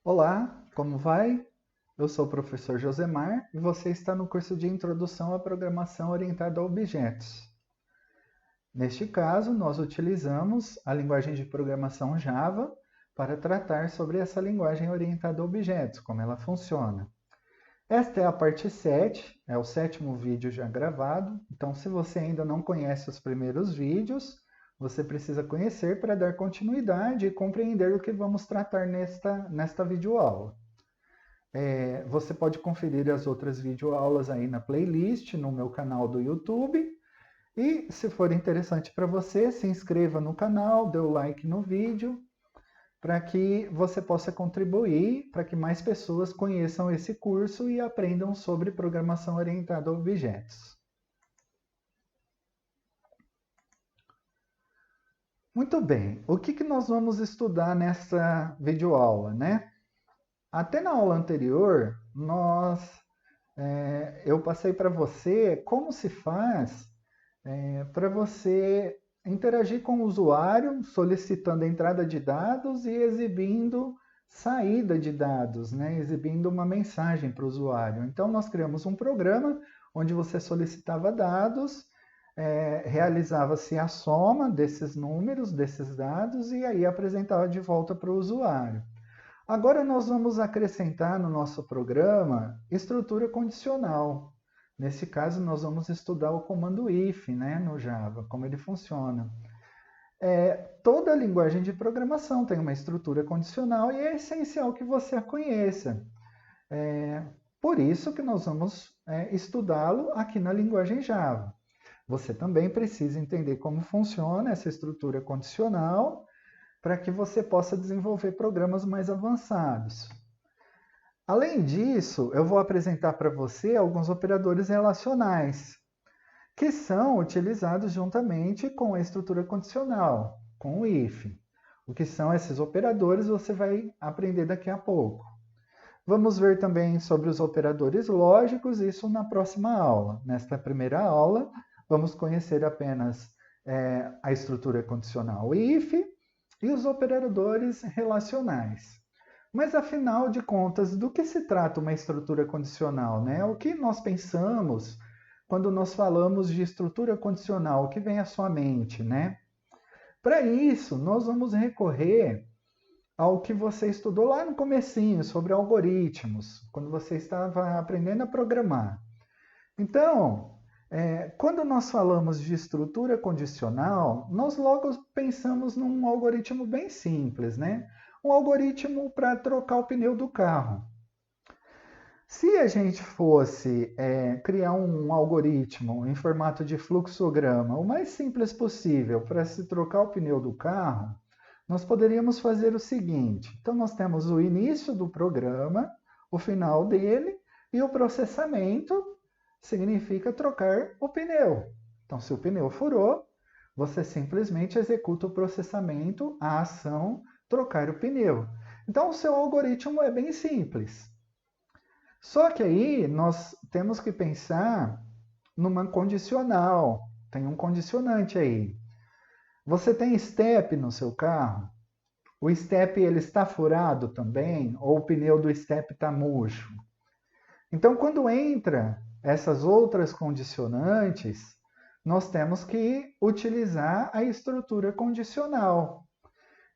Olá, como vai? Eu sou o professor Josemar e você está no curso de Introdução à Programação Orientada a Objetos. Neste caso, nós utilizamos a linguagem de programação Java para tratar sobre essa linguagem orientada a objetos, como ela funciona. Esta é a parte 7, é o sétimo vídeo já gravado, então se você ainda não conhece os primeiros vídeos, você precisa conhecer para dar continuidade e compreender o que vamos tratar nesta videoaula. Você pode conferir as outras videoaulas aí na playlist, no meu canal do YouTube. E se for interessante para você, se inscreva no canal, dê o like no vídeo, para que você possa contribuir para que mais pessoas conheçam esse curso e aprendam sobre programação orientada a objetos. Muito bem, o que nós vamos estudar nessa videoaula, né? Até na aula anterior, eu passei para você como se faz para você interagir com o usuário, solicitando a entrada de dados e exibindo saída de dados, né? Exibindo uma mensagem para o usuário. Então, nós criamos um programa onde você solicitava dados, realizava-se a soma desses números, desses dados, e aí apresentava de volta para o usuário. Agora nós vamos acrescentar no nosso programa estrutura condicional. Nesse caso, nós vamos estudar o comando if, né, no Java, como ele funciona. Toda linguagem de programação tem uma estrutura condicional e é essencial que você a conheça. Por isso que nós vamos estudá-lo aqui na linguagem Java. Você também precisa entender como funciona essa estrutura condicional para que você possa desenvolver programas mais avançados. Além disso, eu vou apresentar para você alguns operadores relacionais, que são utilizados juntamente com a estrutura condicional, com o if. O que são esses operadores você vai aprender daqui a pouco. Vamos ver também sobre os operadores lógicos, isso na próxima aula. Nesta primeira aula, vamos conhecer apenas a estrutura condicional if e os operadores relacionais. Mas afinal de contas, do que se trata uma estrutura condicional, né? O que nós pensamos quando nós falamos de estrutura condicional? O que vem à sua mente, né? Para isso, nós vamos recorrer ao que você estudou lá no comecinho sobre algoritmos, quando você estava aprendendo a programar. Então, quando nós falamos de estrutura condicional, nós logo pensamos num algoritmo bem simples, né? Um algoritmo para trocar o pneu do carro. Se a gente fosse criar um algoritmo em formato de fluxograma, o mais simples possível para se trocar o pneu do carro, nós poderíamos fazer o seguinte. Então, nós temos o início do programa, o final dele e o processamento significa trocar o pneu. Então, se o pneu furou, você simplesmente executa o processamento, a ação trocar o pneu. Então, o seu algoritmo é bem simples. Só que aí nós temos que pensar numa condicional. Tem um condicionante aí. Você tem step no seu carro? O step ele está furado também? Ou o pneu do step está murcho? Então, quando entra essas outras condicionantes, nós temos que utilizar a estrutura condicional.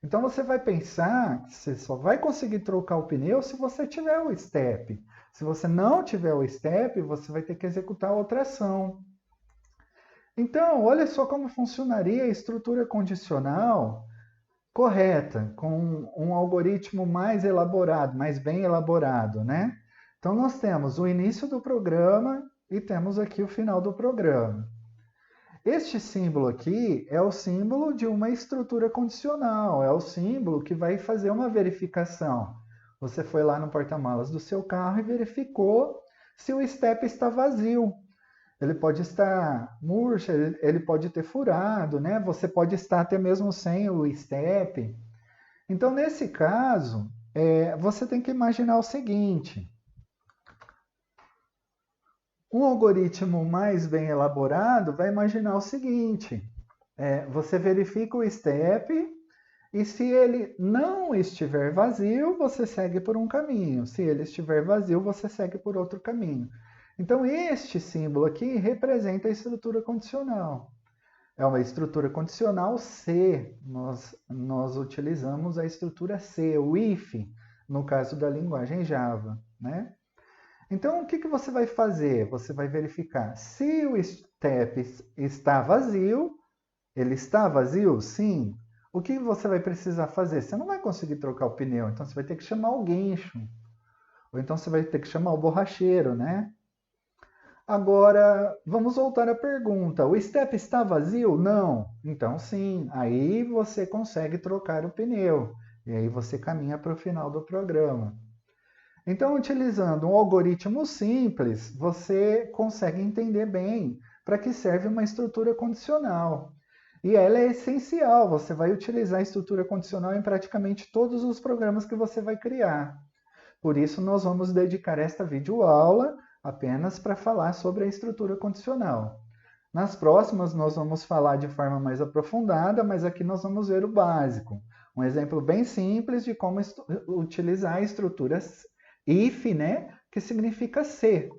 Então, você vai pensar que você só vai conseguir trocar o pneu se você tiver o step. Se você não tiver o step, você vai ter que executar outra ação. Então, olha só como funcionaria a estrutura condicional correta, com um algoritmo mais elaborado, mais bem elaborado, né? Então, nós temos o início do programa e temos aqui o final do programa. Este símbolo aqui é o símbolo de uma estrutura condicional, é o símbolo que vai fazer uma verificação. Você foi lá no porta-malas do seu carro e verificou se o step está vazio. Ele pode estar murcho, ele pode ter furado, né? Você pode estar até mesmo sem o step. Então, nesse caso, você tem que imaginar o seguinte: um algoritmo mais bem elaborado vai imaginar o seguinte: você verifica o step E se ele não estiver vazio, você segue por um caminho. Se ele estiver vazio, você segue por outro caminho. Então, este símbolo aqui representa a estrutura condicional. É uma estrutura condicional C. Nós utilizamos a estrutura C, o if, no caso da linguagem Java, né? Então, o que você vai fazer? Você vai verificar se o step está vazio. Ele está vazio? Sim. O que você vai precisar fazer? Você não vai conseguir trocar o pneu, então você vai ter que chamar o guincho. Ou então você vai ter que chamar o borracheiro, né? Agora, vamos voltar à pergunta. O step está vazio? Não. Então, sim. Aí você consegue trocar o pneu. E aí você caminha para o final do programa. Então, utilizando um algoritmo simples, você consegue entender bem para que serve uma estrutura condicional. E ela é essencial. Você vai utilizar a estrutura condicional em praticamente todos os programas que você vai criar. Por isso, nós vamos dedicar esta videoaula apenas para falar sobre a estrutura condicional. Nas próximas, nós vamos falar de forma mais aprofundada, mas aqui nós vamos ver o básico. Um exemplo bem simples de como utilizar a estrutura if, né, que significa se.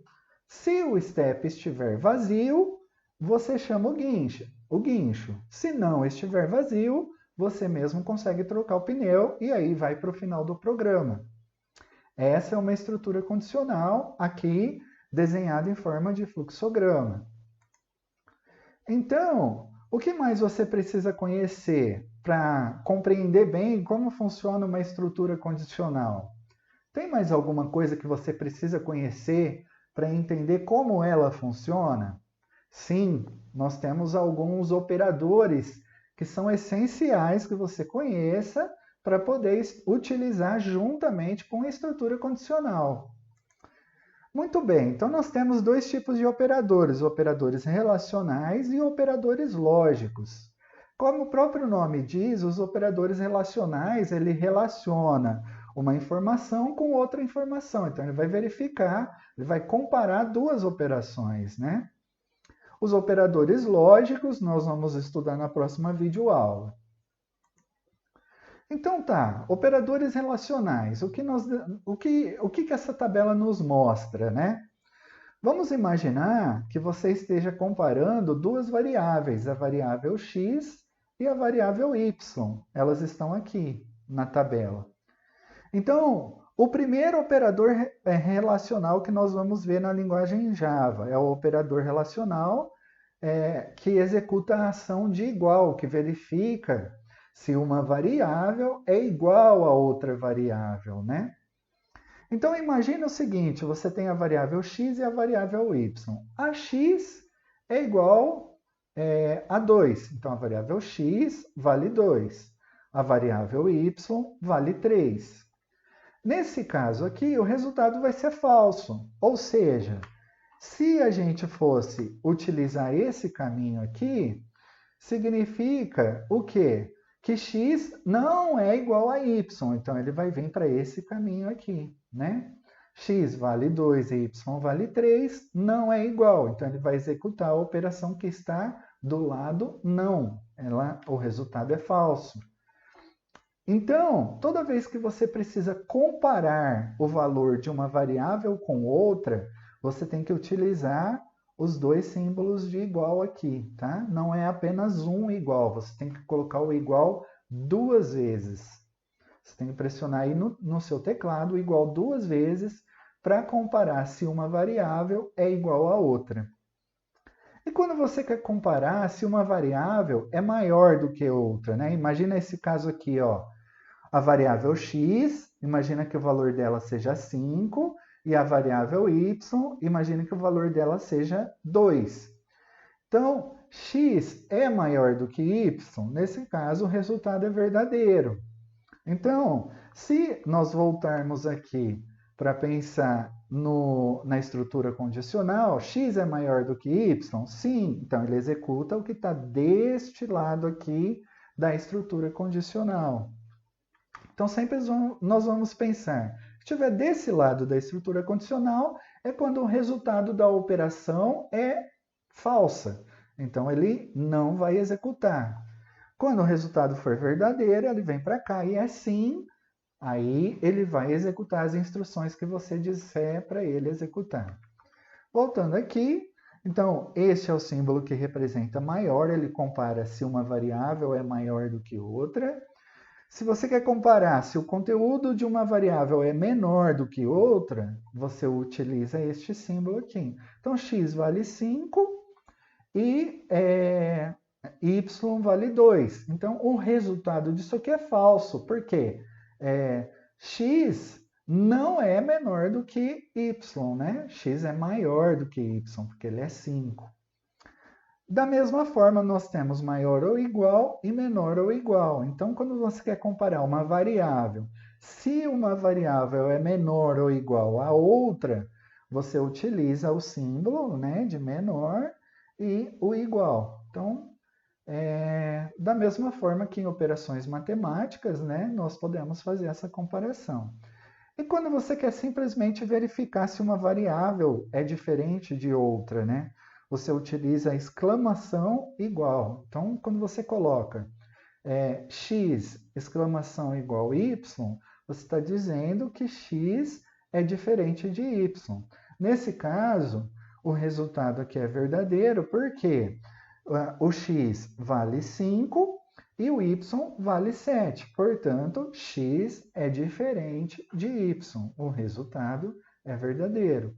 Se o step estiver vazio, você chama o guincho. Se não estiver vazio, você mesmo consegue trocar o pneu e aí vai para o final do programa. Essa é uma estrutura condicional aqui desenhada em forma de fluxograma. Então, o que mais você precisa conhecer para compreender bem como funciona uma estrutura condicional? Tem mais alguma coisa que você precisa conhecer para entender como ela funciona? Sim, nós temos alguns operadores que são essenciais que você conheça para poder utilizar juntamente com a estrutura condicional. Muito bem, então nós temos dois tipos de operadores relacionais e operadores lógicos. Como o próprio nome diz, os operadores relacionais, ele relaciona uma informação com outra informação. Então, ele vai verificar, ele vai comparar duas operações, né? Os operadores lógicos, nós vamos estudar na próxima videoaula. Então tá, operadores relacionais, o que essa tabela nos mostra, né? Vamos imaginar que você esteja comparando duas variáveis, a variável x e a variável y. Elas estão aqui na tabela. Então, o primeiro operador relacional que nós vamos ver na linguagem Java é o operador relacional que executa a ação de igual, que verifica se uma variável é igual a outra variável, né? Então, imagine o seguinte, você tem a variável x e a variável y. A x é igual a 2, então a variável x vale 2. A variável y vale 3. Nesse caso aqui, o resultado vai ser falso, ou seja, se a gente fosse utilizar esse caminho aqui, significa o quê? Que x não é igual a y, então ele vai vir para esse caminho aqui, né? X vale 2 e y vale 3, não é igual, então ele vai executar a operação que está do lado não, o resultado é falso. Então, toda vez que você precisa comparar o valor de uma variável com outra, você tem que utilizar os dois símbolos de igual aqui, tá? Não é apenas um igual, você tem que colocar o igual duas vezes. Você tem que pressionar aí no seu teclado o igual duas vezes para comparar se uma variável é igual a outra. E quando você quer comparar se uma variável é maior do que outra, né? Imagina esse caso aqui, ó. A variável x, imagina que o valor dela seja 5, e a variável y, imagina que o valor dela seja 2. Então, x é maior do que y, nesse caso o resultado é verdadeiro. Então, se nós voltarmos aqui para pensar na estrutura condicional, x é maior do que y? Sim, então ele executa o que está deste lado aqui da estrutura condicional. Então, sempre nós vamos pensar, se estiver desse lado da estrutura condicional, é quando o resultado da operação é falsa. Então, ele não vai executar. Quando o resultado for verdadeiro, ele vem para cá e é sim, aí ele vai executar as instruções que você disser para ele executar. Voltando aqui, então este é o símbolo que representa maior, ele compara se uma variável é maior do que outra. Se você quer comparar se o conteúdo de uma variável é menor do que outra, você utiliza este símbolo aqui. Então, x vale 5 e y vale 2. Então, o resultado disso aqui é falso. Por quê? X não é menor do que y, né? X é maior do que y, porque ele é 5. Da mesma forma, nós temos maior ou igual e menor ou igual. Então, quando você quer comparar uma variável, se uma variável é menor ou igual a outra, você utiliza o símbolo, né, de menor e o igual. Então, da mesma forma que em operações matemáticas, né, nós podemos fazer essa comparação. E quando você quer simplesmente verificar se uma variável é diferente de outra, né? Você utiliza a exclamação igual. Então, quando você coloca x exclamação igual y, você está dizendo que x é diferente de y. Nesse caso, o resultado aqui é verdadeiro, porque o x vale 5 e o y vale 7. Portanto, x é diferente de y. O resultado é verdadeiro.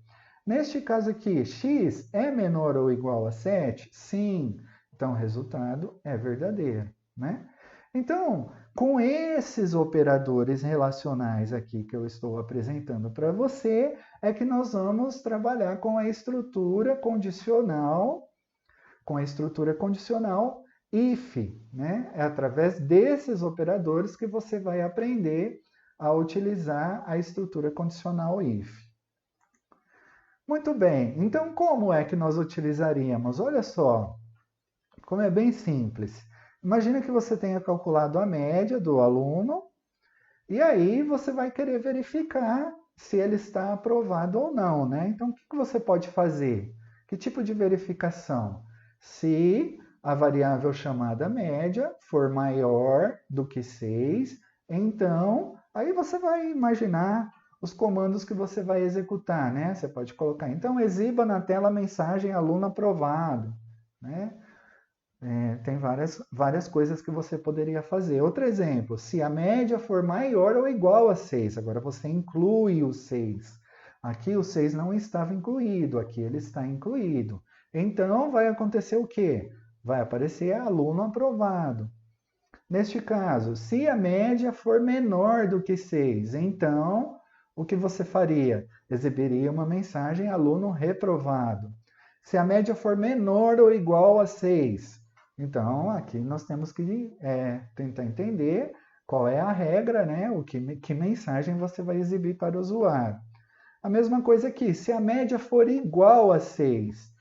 Neste caso aqui, x é menor ou igual a 7? Sim. Então, o resultado é verdadeiro, né? Então, com esses operadores relacionais aqui que eu estou apresentando para você, é que nós vamos trabalhar com a estrutura condicional if, né? É através desses operadores que você vai aprender a utilizar a estrutura condicional if. Muito bem, então como é que nós utilizaríamos? Olha só, como é bem simples. Imagina que você tenha calculado a média do aluno e aí você vai querer verificar se ele está aprovado ou não, né? Então, o que você pode fazer? Que tipo de verificação? Se a variável chamada média for maior do que 6, então, aí você vai imaginar os comandos que você vai executar, né? Você pode colocar, então, exiba na tela a mensagem aluno aprovado, né? Tem várias coisas que você poderia fazer. Outro exemplo, se a média for maior ou igual a 6, agora você inclui o 6. Aqui o 6 não estava incluído, aqui ele está incluído. Então, vai acontecer o quê? Vai aparecer aluno aprovado. Neste caso, se a média for menor do que 6, então, o que você faria? Exibiria uma mensagem aluno reprovado. Se a média for menor ou igual a 6, então, aqui nós temos que tentar entender qual é a regra, né? Que mensagem você vai exibir para o usuário. A mesma coisa aqui, se a média for igual a 6,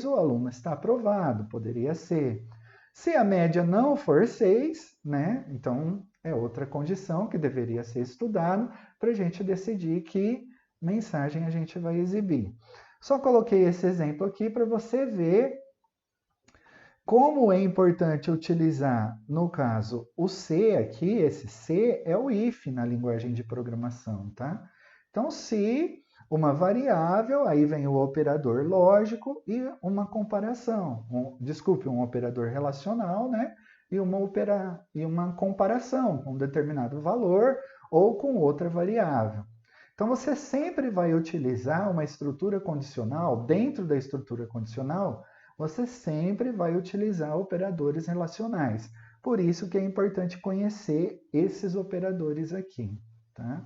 o aluno está aprovado, poderia ser. Se a média não for 6, né? Então, é outra condição que deveria ser estudada para a gente decidir que mensagem a gente vai exibir. Só coloquei esse exemplo aqui para você ver como é importante utilizar, no caso, o C aqui, esse C é o if na linguagem de programação, tá? Então, se uma variável, aí vem o operador lógico e uma comparação. Um operador relacional, né? E uma comparação com um determinado valor ou com outra variável. Então, você sempre vai utilizar uma estrutura condicional, dentro da estrutura condicional, você sempre vai utilizar operadores relacionais. Por isso que é importante conhecer esses operadores aqui, tá?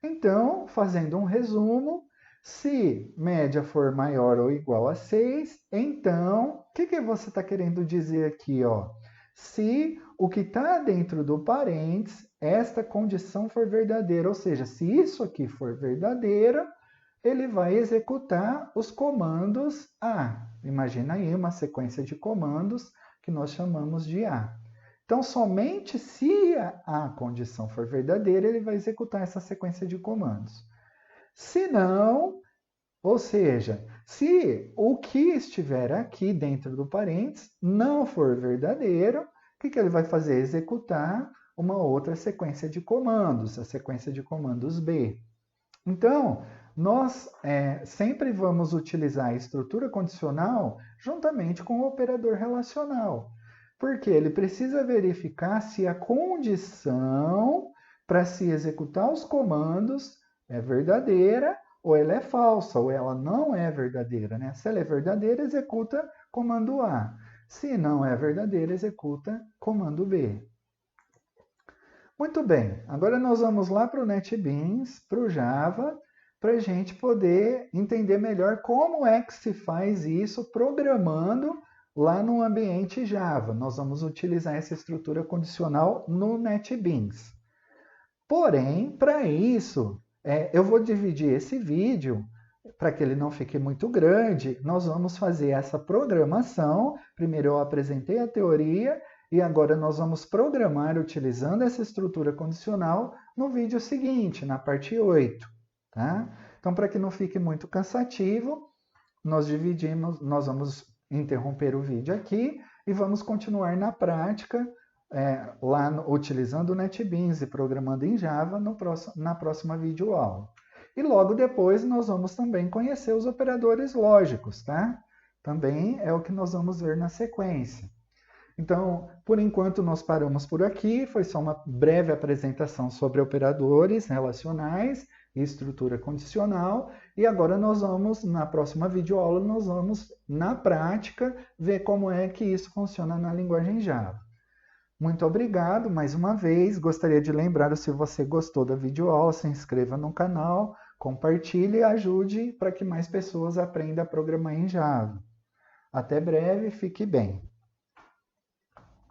Então, fazendo um resumo, se média for maior ou igual a 6, então, o que você está querendo dizer aqui? Ó? Se o que está dentro do parênteses, esta condição for verdadeira, ou seja, se isso aqui for verdadeiro, ele vai executar os comandos A. Imagina aí uma sequência de comandos que nós chamamos de A. Então, somente se a condição for verdadeira, ele vai executar essa sequência de comandos. Se não, Ou seja, se o que estiver aqui dentro do parênteses não for verdadeiro, o que ele vai fazer? Executar uma outra sequência de comandos, a sequência de comandos B. Então, nós sempre vamos utilizar a estrutura condicional juntamente com o operador relacional, porque ele precisa verificar se a condição para se executar os comandos é verdadeira ou ela é falsa, ou ela não é verdadeira. Né? Se ela é verdadeira, executa comando A. Se não é verdadeira, executa comando B. Muito bem, agora nós vamos lá para o NetBeans, para o Java, para a gente poder entender melhor como é que se faz isso programando lá no ambiente Java. Nós vamos utilizar essa estrutura condicional no NetBeans. Porém, para isso, eu vou dividir esse vídeo para que ele não fique muito grande. Nós vamos fazer essa programação. Primeiro eu apresentei a teoria e agora nós vamos programar utilizando essa estrutura condicional no vídeo seguinte, na parte 8. Tá? Então, para que não fique muito cansativo, nós vamos interromper o vídeo aqui e vamos continuar na prática utilizando o NetBeans e programando em Java na próxima videoaula. E logo depois nós vamos também conhecer os operadores lógicos, tá? Também é o que nós vamos ver na sequência. Então, por enquanto nós paramos por aqui, foi só uma breve apresentação sobre operadores relacionais e estrutura condicional, e agora nós vamos, na próxima videoaula, nós vamos, na prática, ver como é que isso funciona na linguagem Java. Muito obrigado mais uma vez. Gostaria de lembrar, se você gostou da videoaula, se inscreva no canal, compartilhe e ajude para que mais pessoas aprendam a programar em Java. Até breve, fique bem.